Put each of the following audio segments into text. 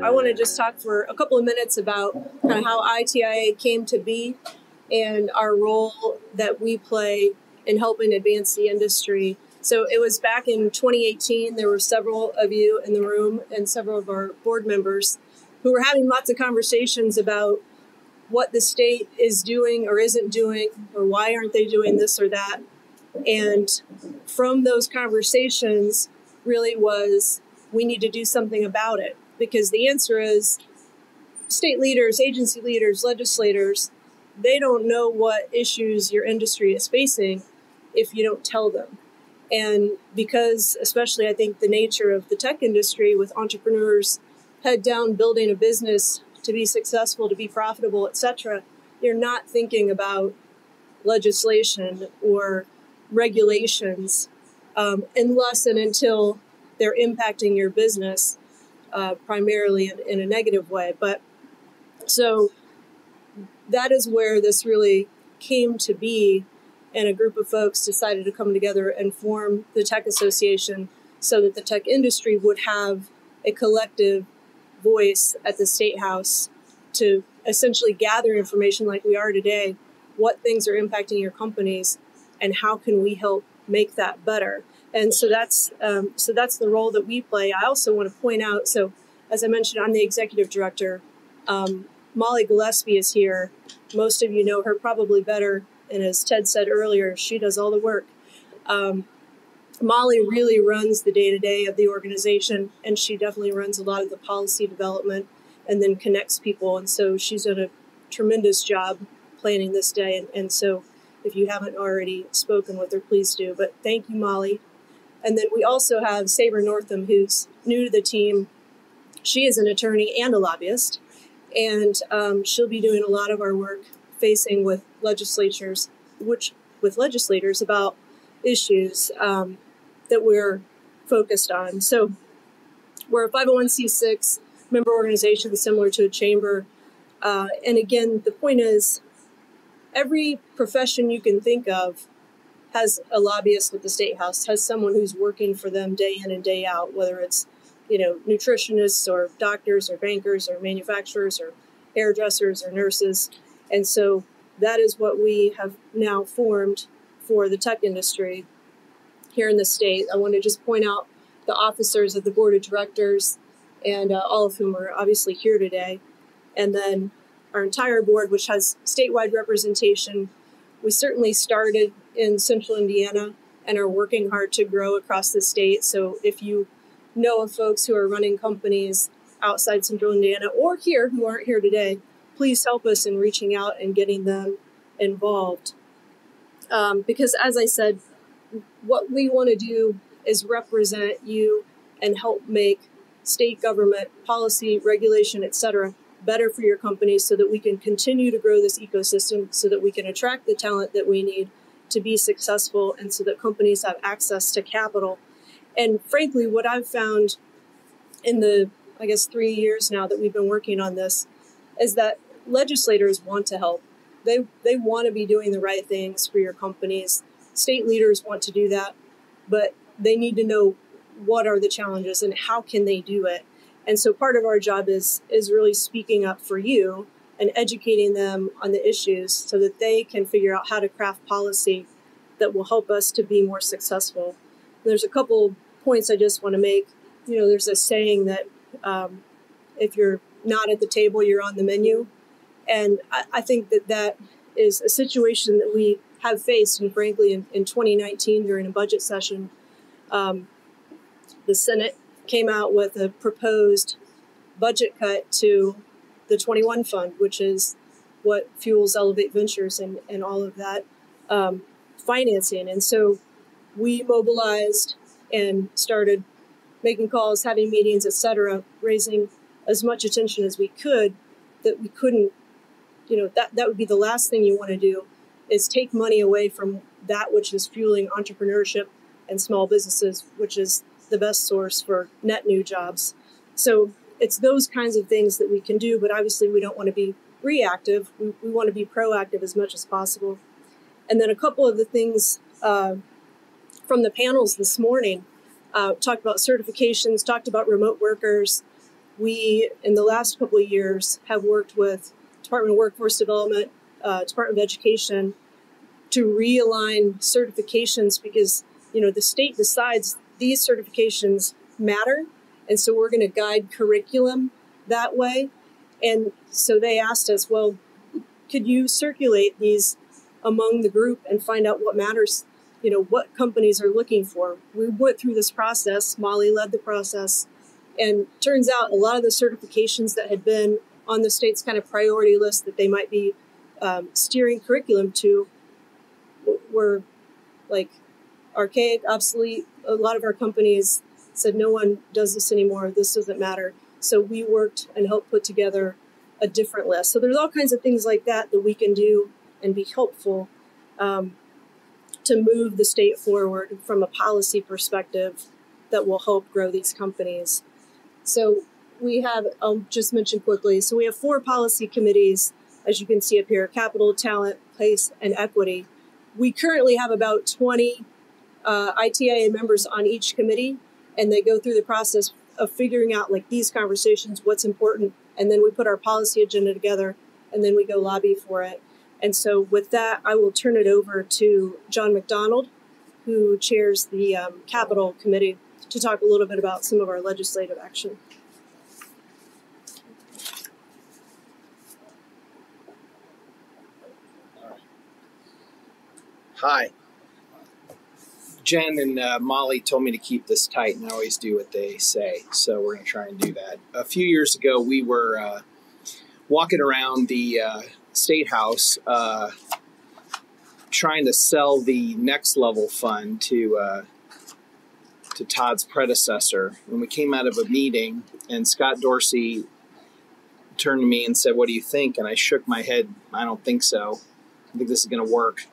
I want to just talk for a couple of minutes about kind of how ITIA came to be and our role that we play in helping advance the industry. So it was back in 2018. There were several of you in the room and several of our board members who were having lots of conversations about what the state is doing or isn't doing, or why aren't they doing this or that. And from those conversations really was, we need to do something about it, because the answer is state leaders, agency leaders, legislators, they don't know what issues your industry is facing if you don't tell them. And because, especially I think the nature of the tech industry with entrepreneurs head down building a business to be successful, to be profitable, etc., you're not thinking about legislation or regulations unless and until they're impacting your business primarily in a negative way. But so that is where this really came to be, and a group of folks decided to come together and form the Tech Association so that the tech industry would have a collective voice at the State House to essentially gather information like we are today, what things are impacting your companies, and how can we help make that better. And so that's the role that we play. I also want to point out, so as I mentioned, I'm the executive director. Molly Gillespie is here. Most of you know her probably better. And as Ted said earlier, she does all the work. Molly really runs the day-to-day of the organization, and she definitely runs a lot of the policy development and then connects people. And so she's done a tremendous job planning this day. And so if you haven't already spoken with her, please do. But thank you, Molly. And then we also have Sabre Northam, who's new to the team. She is an attorney and a lobbyist, and she'll be doing a lot of our work facing with legislators about issues that we're focused on. So we're a 501c6 member organization similar to a chamber. And again, the point is, every profession you can think of has a lobbyist at the State House, has someone who's working for them day in and day out, whether it's, nutritionists or doctors or bankers or manufacturers or hairdressers or nurses. And so that is what we have now formed for the tech industry here in the state. I want to just point out the officers of the board of directors, and all of whom are obviously here today. And then our entire board, which has statewide representation. We certainly started in central Indiana and are working hard to grow across the state. So if you know of folks who are running companies outside central Indiana or here who aren't here today, please help us in reaching out and getting them involved. Because as I said, what we want to do is represent you and help make state government policy, regulation, etc., better for your companies so that we can continue to grow this ecosystem, so that we can attract the talent that we need to be successful, and so that companies have access to capital. And frankly, what I've found in the, 3 years now that we've been working on this is that legislators want to help. They want to be doing the right things for your companies. State leaders want to do that, but they need to know what are the challenges and how can they do it. And so part of our job is really speaking up for you and educating them on the issues so that they can figure out how to craft policy that will help us to be more successful. There's a couple points I just want to make. There's a saying that if you're not at the table, you're on the menu. And I think that is a situation that we have faced. And frankly, in 2019, during a budget session, the Senate came out with a proposed budget cut to the 21 fund, which is what fuels Elevate Ventures and all of that financing. And so we mobilized and started making calls, having meetings, et cetera, raising as much attention as we could, that we couldn't, that would be the last thing you want to do, is take money away from that which is fueling entrepreneurship and small businesses, which is the best source for net new jobs. So it's those kinds of things that we can do, but obviously we don't want to be reactive. We want to be proactive as much as possible. And then a couple of the things from the panels this morning, talked about certifications, talked about remote workers. we, in the last couple of years, have worked with Department of Workforce Development, Department of Education, to realign certifications because, the state decides these certifications matter. And so we're going to guide curriculum that way. And so they asked us, well, could you circulate these among the group and find out what matters, what companies are looking for? We went through this process. Molly led the process. And turns out a lot of the certifications that had been on the state's kind of priority list that they might be steering curriculum to were like archaic, obsolete. A lot of our companies said no one does this anymore. This doesn't matter. So we worked and helped put together a different list. So there's all kinds of things like that we can do and be helpful to move the state forward from a policy perspective that will help grow these companies. So we have, I'll just mention quickly, so we have 4 policy committees, as you can see up here: capital, talent, place, and equity. We currently have about 20 ITIA members on each committee, and they go through the process of figuring out like these conversations, what's important, and then we put our policy agenda together, and then we go lobby for it. And so with that, I will turn it over to John McDonald, who chairs the Capital Committee, to talk a little bit about some of our legislative action. Hi. Jen and Molly told me to keep this tight, and I always do what they say, so we're going to try and do that. A few years ago, we were walking around the State House trying to sell the Next Level Fund to Todd's predecessor. When we came out of a meeting, and Scott Dorsey turned to me and said, "What do you think?" And I shook my head. "I don't think so. I think this is going to work."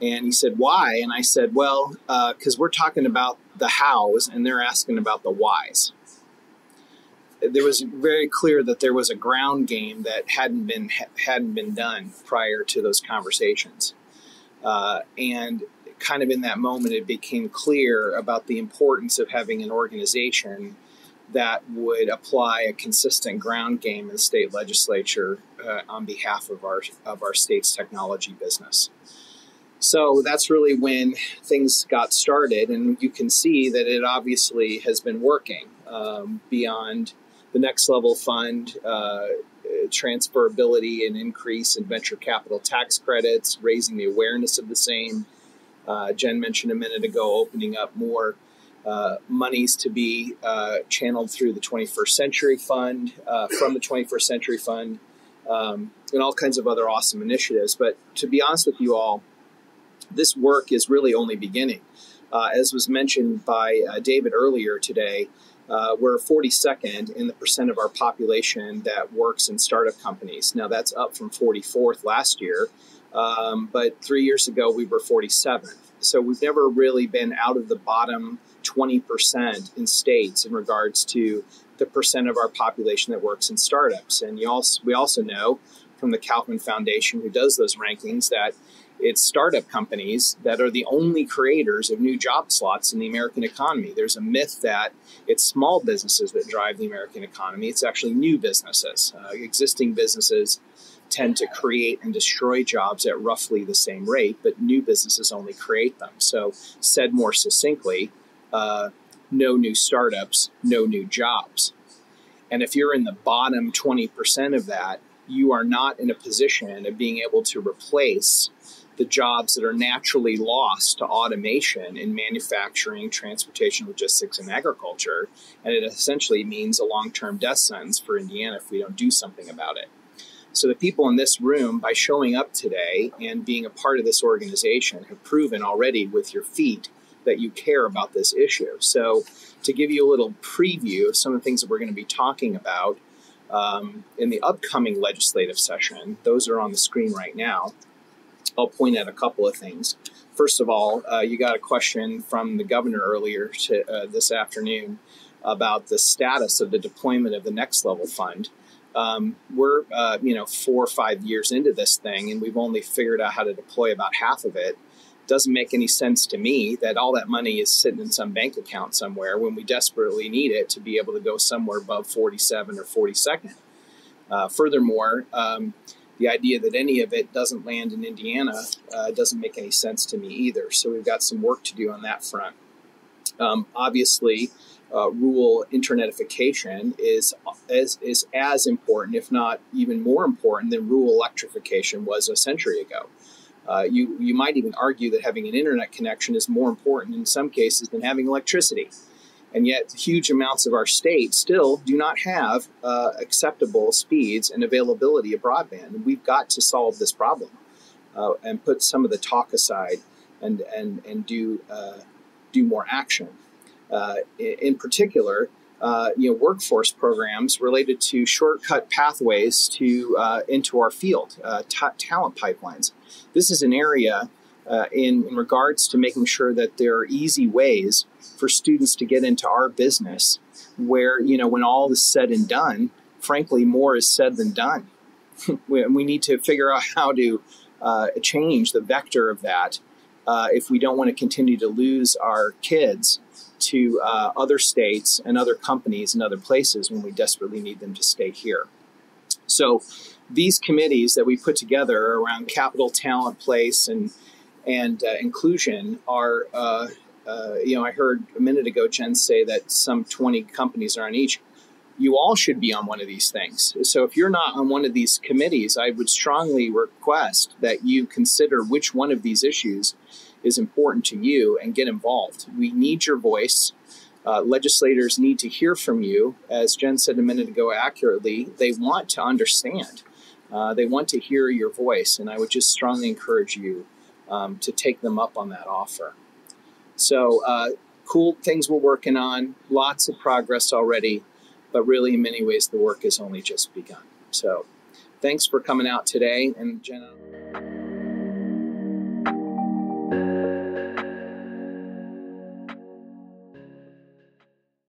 And he said, "Why?" And I said, "Well, because we're talking about the hows and they're asking about the whys." There was very clear that there was a ground game that hadn't been done prior to those conversations. And kind of in that moment, it became clear about the importance of having an organization that would apply a consistent ground game in the state legislature on behalf of our state's technology business. So that's really when things got started, and you can see that it obviously has been working beyond the Next Level Fund, transferability and increase in venture capital tax credits, raising the awareness of the same. Jen mentioned a minute ago opening up more monies to be channeled through the 21st Century Fund, from the 21st Century Fund, and all kinds of other awesome initiatives. But to be honest with you all, this work is really only beginning. As was mentioned by David earlier today, we're 42nd in the percent of our population that works in startup companies. Now that's up from 44th last year, but 3 years ago we were 47th. So we've never really been out of the bottom 20% in states in regards to the percent of our population that works in startups. And we also know from the Kaufman Foundation, who does those rankings, that it's startup companies that are the only creators of new job slots in the American economy. There's a myth that it's small businesses that drive the American economy. It's actually new businesses. Existing businesses tend to create and destroy jobs at roughly the same rate, but new businesses only create them. So said more succinctly, no new startups, no new jobs. And if you're in the bottom 20% of that, you are not in a position of being able to replace the jobs that are naturally lost to automation in manufacturing, transportation, logistics, and agriculture. And it essentially means a long-term death sentence for Indiana if we don't do something about it. So the people in this room, by showing up today and being a part of this organization, have proven already with your feet that you care about this issue. So to give you a little preview of some of the things that we're going to be talking about in the upcoming legislative session, those are on the screen right now. I'll point at a couple of things. First of all, you got a question from the governor earlier this afternoon about the status of the deployment of the Next Level Fund. We're 4 or 5 years into this thing, and we've only figured out how to deploy about half of it. doesn't make any sense to me that all that money is sitting in some bank account somewhere when we desperately need it to be able to go somewhere above 47 or 42nd. Furthermore, the idea that any of it doesn't land in Indiana doesn't make any sense to me either. So we've got some work to do on that front. Obviously, rural internetification is as important, if not even more important, than rural electrification was a century ago. You might even argue that having an internet connection is more important in some cases than having electricity. And yet huge amounts of our state still do not have acceptable speeds and availability of broadband. And we've got to solve this problem and put some of the talk aside and do more action. In particular, workforce programs related to shortcut pathways to into our field, talent pipelines. This is an area in regards to making sure that there are easy ways for students to get into our business where, when all is said and done, frankly, more is said than done. We need to figure out how to change the vector of that if we don't want to continue to lose our kids to other states and other companies and other places when we desperately need them to stay here. So these committees that we put together around capital, talent, place, and inclusion are, I heard a minute ago Jen say that some 20 companies are on each. You all should be on one of these things. So if you're not on one of these committees, I would strongly request that you consider which one of these issues is important to you and get involved. We need your voice. Legislators need to hear from you. As Jen said a minute ago accurately, they want to understand. They want to hear your voice, and I would just strongly encourage you to take them up on that offer. So cool things we're working on, lots of progress already, but really in many ways the work has only just begun. So thanks for coming out today, and Jenna.